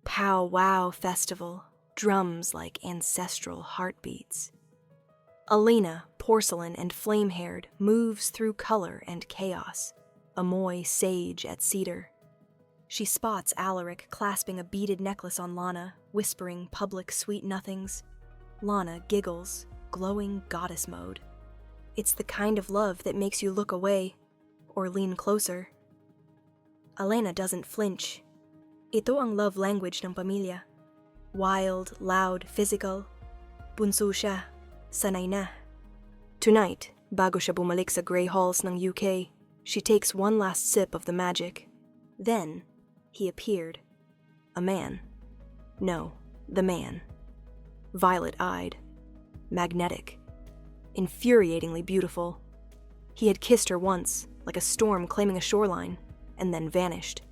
Pow-wow festival, drums like ancestral heartbeats. Alena, porcelain and flame-haired, moves through color and chaos, a moy sage at cedar. She spots Alaric clasping a beaded necklace on Lana, whispering public sweet nothings. Lana giggles, glowing goddess mode. It's the kind of love that makes you look away, or lean closer. Alena doesn't flinch. Ito ang love language ng pamilya. Wild, loud, physical. Bunso siya. Sanay na. Tonight, bago siya bumalik sa grey halls ng UK, she takes one last sip of the magic. Then, he appeared. A man. No, the man. Violet-eyed. Magnetic. Infuriatingly beautiful. He had kissed her once, like a storm claiming a shoreline, and then vanished.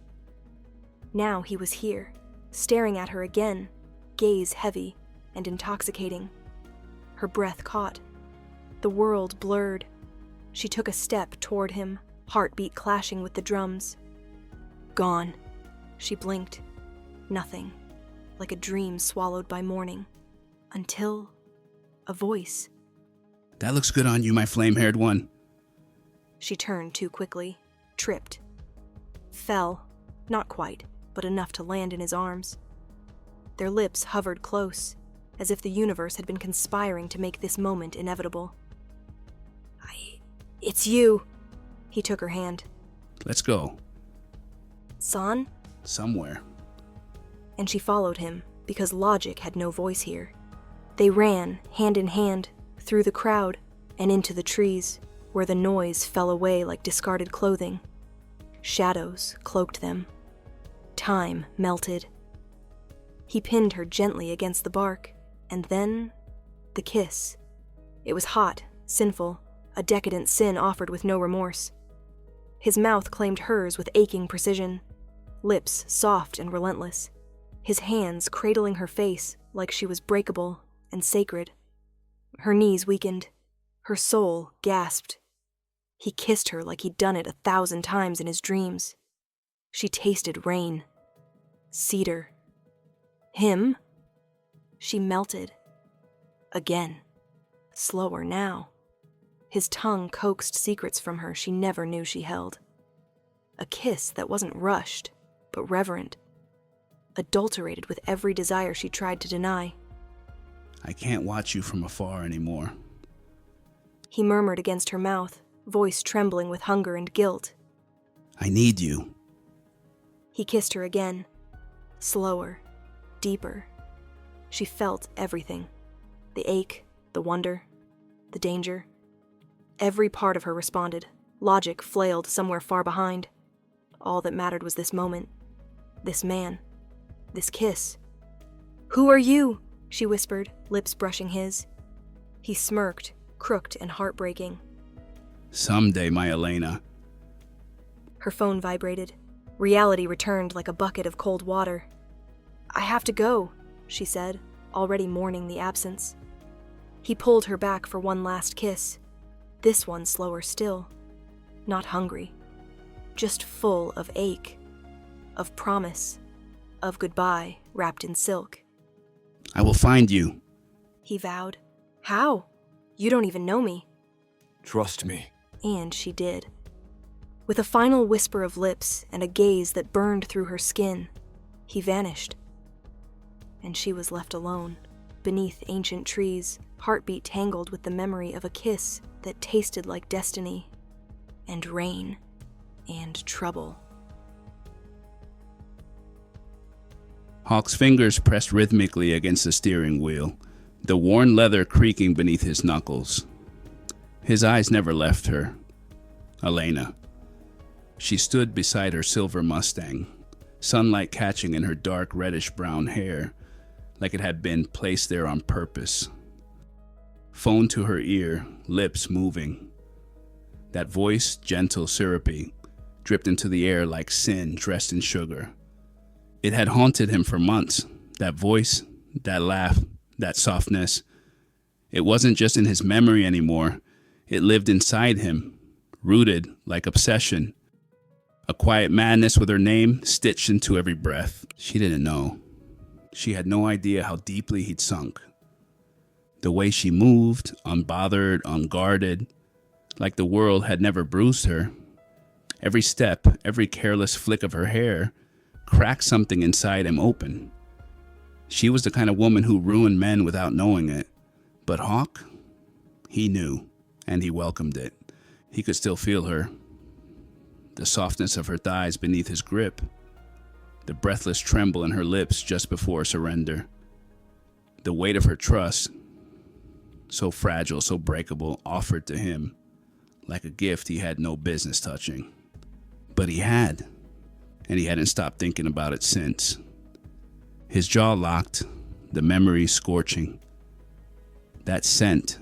Now he was here, staring at her again, gaze heavy and intoxicating. Her breath caught. The world blurred. She took a step toward him, heartbeat clashing with the drums. Gone. She blinked. Nothing. Like a dream swallowed by morning. Until a voice. That looks good on you, my flame-haired one. She turned too quickly, tripped. Fell, not quite, but enough to land in his arms. Their lips hovered close, as if the universe had been conspiring to make this moment inevitable. It's you. He took her hand. Let's go. San? Somewhere. And she followed him, because logic had no voice here. They ran, hand in hand, through the crowd, and into the trees, where the noise fell away like discarded clothing. Shadows cloaked them. Time melted. He pinned her gently against the bark, and then the kiss. It was hot, sinful, a decadent sin offered with no remorse. His mouth claimed hers with aching precision, lips soft and relentless, his hands cradling her face like she was breakable and sacred. Her knees weakened, her soul gasped. He kissed her like he'd done it 1,000 times in his dreams. She tasted rain, cedar. Him? She melted. Again. Slower now. His tongue coaxed secrets from her she never knew she held. A kiss that wasn't rushed, but reverent. Adulterated with every desire she tried to deny. I can't watch you from afar anymore. He murmured against her mouth, voice trembling with hunger and guilt. I need you. He kissed her again. Slower. Deeper. She felt everything. The ache, the wonder, the danger. Every part of her responded. Logic flailed somewhere far behind. All that mattered was this moment. This man. This kiss. Who are you? She whispered, lips brushing his. He smirked, crooked and heartbreaking. Someday, my Alena. Her phone vibrated. Reality returned like a bucket of cold water. I have to go, she said, already mourning the absence. He pulled her back for one last kiss. This one slower still. Not hungry. Just full of ache. Of promise. Of goodbye wrapped in silk. I will find you, he vowed. How? You don't even know me. Trust me. And she did. With a final whisper of lips and a gaze that burned through her skin, he vanished. And she was left alone, beneath ancient trees, heartbeat tangled with the memory of a kiss that tasted like destiny, and rain, and trouble. Hawk's fingers pressed rhythmically against the steering wheel, the worn leather creaking beneath his knuckles. His eyes never left her. Alena. She stood beside her silver Mustang, sunlight catching in her dark reddish-brown hair, like it had been placed there on purpose. Phone to her ear, lips moving. That voice, gentle, syrupy, dripped into the air like sin dressed in sugar. It had haunted him for months, that voice, that laugh, that softness. It wasn't just in his memory anymore. It lived inside him, rooted like obsession. A quiet madness with her name stitched into every breath. She didn't know. She had no idea how deeply he'd sunk. The way she moved, unbothered, unguarded, like the world had never bruised her. Every step, every careless flick of her hair cracked something inside him open. She was the kind of woman who ruined men without knowing it. But Hawk, he knew, and he welcomed it. He could still feel her. The softness of her thighs beneath his grip. The breathless tremble in her lips just before surrender. The weight of her trust, so fragile, so breakable, offered to him like a gift he had no business touching. But he had, and he hadn't stopped thinking about it since. His jaw locked, the memories scorching. That scent,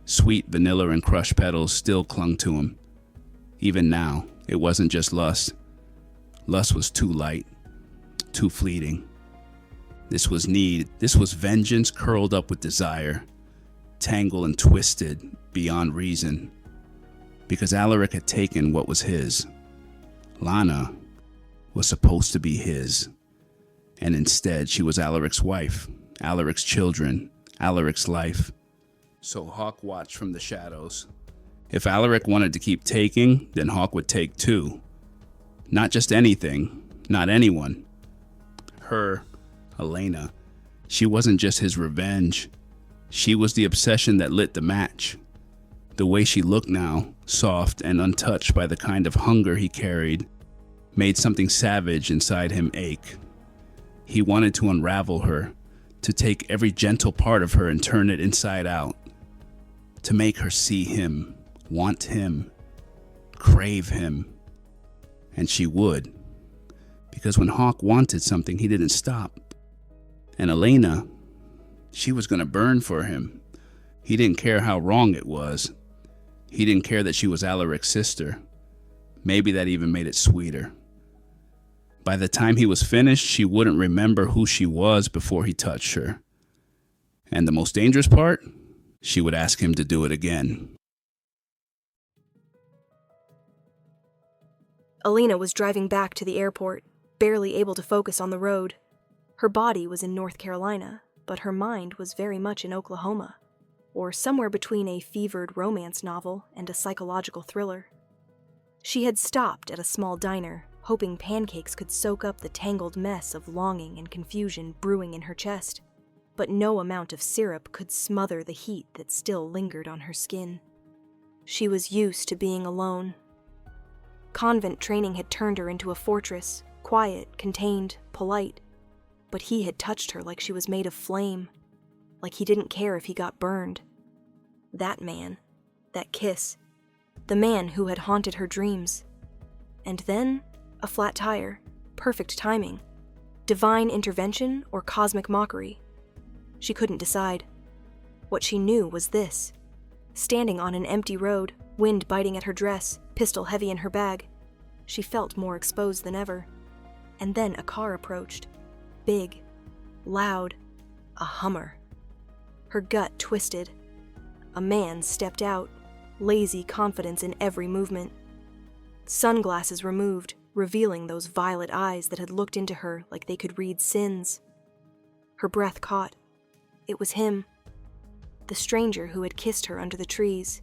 sweet vanilla and crushed petals, still clung to him. Even now, it wasn't just lust. Lust was too light, too fleeting. This was need. This was vengeance curled up with desire, tangled and twisted beyond reason. Because Alaric had taken what was his. Lana was supposed to be his. And instead, she was Alaric's wife, Alaric's children, Alaric's life. So Hawk watched from the shadows. If Alaric wanted to keep taking, then Hawk would take too. Not just anything, not anyone. Her, Alena, she wasn't just his revenge. She was the obsession that lit the match. The way she looked now, soft and untouched by the kind of hunger he carried, made something savage inside him ache. He wanted to unravel her, to take every gentle part of her and turn it inside out, to make her see him, want him, crave him. And she would, because when Hawk wanted something, he didn't stop. And Alena, she was going to burn for him. He didn't care how wrong it was. He didn't care that she was Alaric's sister. Maybe that even made it sweeter. By the time he was finished, she wouldn't remember who she was before he touched her. And the most dangerous part? She would ask him to do it again. Alena was driving back to the airport, barely able to focus on the road. Her body was in North Carolina, but her mind was very much in Oklahoma, or somewhere between a fevered romance novel and a psychological thriller. She had stopped at a small diner, hoping pancakes could soak up the tangled mess of longing and confusion brewing in her chest, but no amount of syrup could smother the heat that still lingered on her skin. She was used to being alone. Convent training had turned her into a fortress, quiet, contained, polite, but he had touched her like she was made of flame, like he didn't care if he got burned. That man, that kiss, the man who had haunted her dreams. And then, a flat tire, perfect timing, divine intervention or cosmic mockery. She couldn't decide. What she knew was this. Standing on an empty road, wind biting at her dress, pistol heavy in her bag, she felt more exposed than ever. And then a car approached. Big, loud, a Hummer. Her gut twisted. A man stepped out, lazy confidence in every movement. Sunglasses removed, revealing those violet eyes that had looked into her like they could read sins. Her breath caught. It was him. The stranger who had kissed her under the trees.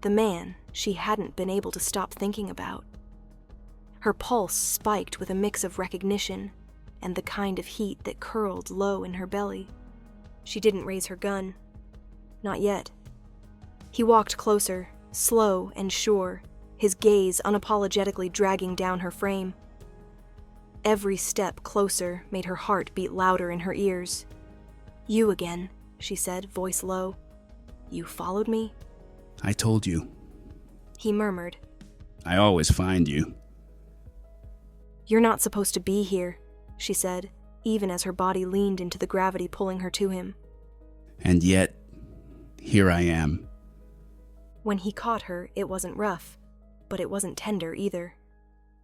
The man she hadn't been able to stop thinking about. Her pulse spiked with a mix of recognition and the kind of heat that curled low in her belly. She didn't raise her gun. Not yet. He walked closer, slow and sure, his gaze unapologetically dragging down her frame. Every step closer made her heart beat louder in her ears. "You again," she said, voice low. "You followed me?" I told you. He murmured. I always find you. "You're not supposed to be here," she said, even as her body leaned into the gravity pulling her to him. And yet, here I am. When he caught her, it wasn't rough, but it wasn't tender either.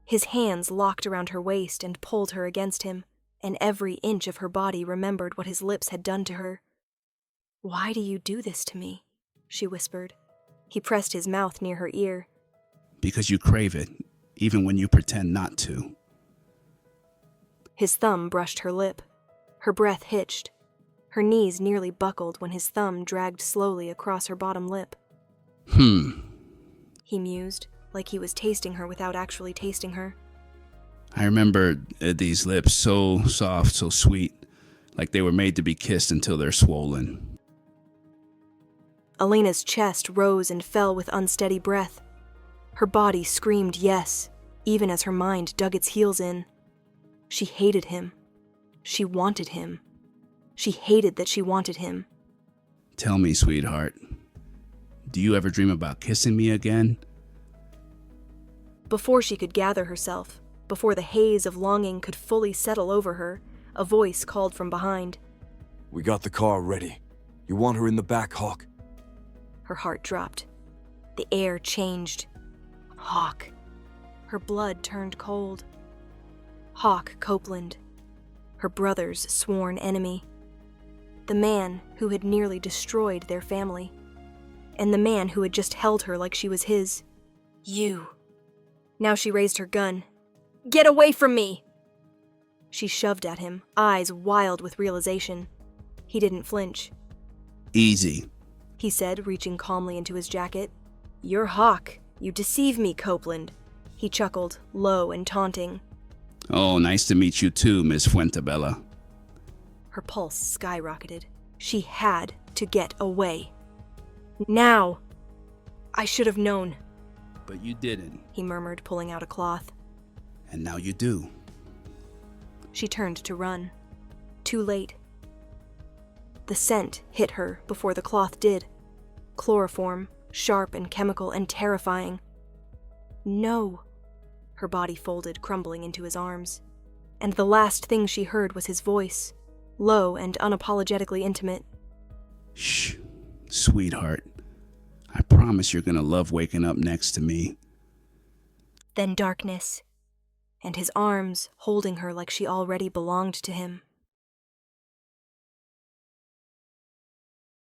His hands locked around her waist and pulled her against him, and every inch of her body remembered what his lips had done to her. "Why do you do this to me?" she whispered. He pressed his mouth near her ear. Because you crave it, even when you pretend not to. His thumb brushed her lip. Her breath hitched. Her knees nearly buckled when his thumb dragged slowly across her bottom lip. He mused, like he was tasting her without actually tasting her. I remember these lips, so soft, so sweet, like they were made to be kissed until they're swollen. Alena's chest rose and fell with unsteady breath. Her body screamed yes, even as her mind dug its heels in. She hated him. She wanted him. She hated that she wanted him. Tell me, sweetheart, do you ever dream about kissing me again? Before she could gather herself, before the haze of longing could fully settle over her, a voice called from behind. We got the car ready. You want her in the back, Hawk? Her heart dropped. The air changed. Hawk. Her blood turned cold. Hawk Copeland. Her brother's sworn enemy. The man who had nearly destroyed their family. And the man who had just held her like she was his. You. Now she raised her gun. Get away from me! She shoved at him, eyes wild with realization. He didn't flinch. Easy, he said, reaching calmly into his jacket. You're Hawk. You deceive me, Copeland. He chuckled, low and taunting. Oh, nice to meet you too, Miss Fuentabella. Her pulse skyrocketed. She had to get away. Now! I should have known. But you didn't. He murmured, pulling out a cloth. And now you do. She turned to run. Too late. The scent hit her before the cloth did. Chloroform, sharp and chemical and terrifying. No. Her body folded, crumbling into his arms. And the last thing she heard was his voice, low and unapologetically intimate. Shh, sweetheart. I promise you're gonna love waking up next to me. Then darkness, and his arms holding her like she already belonged to him.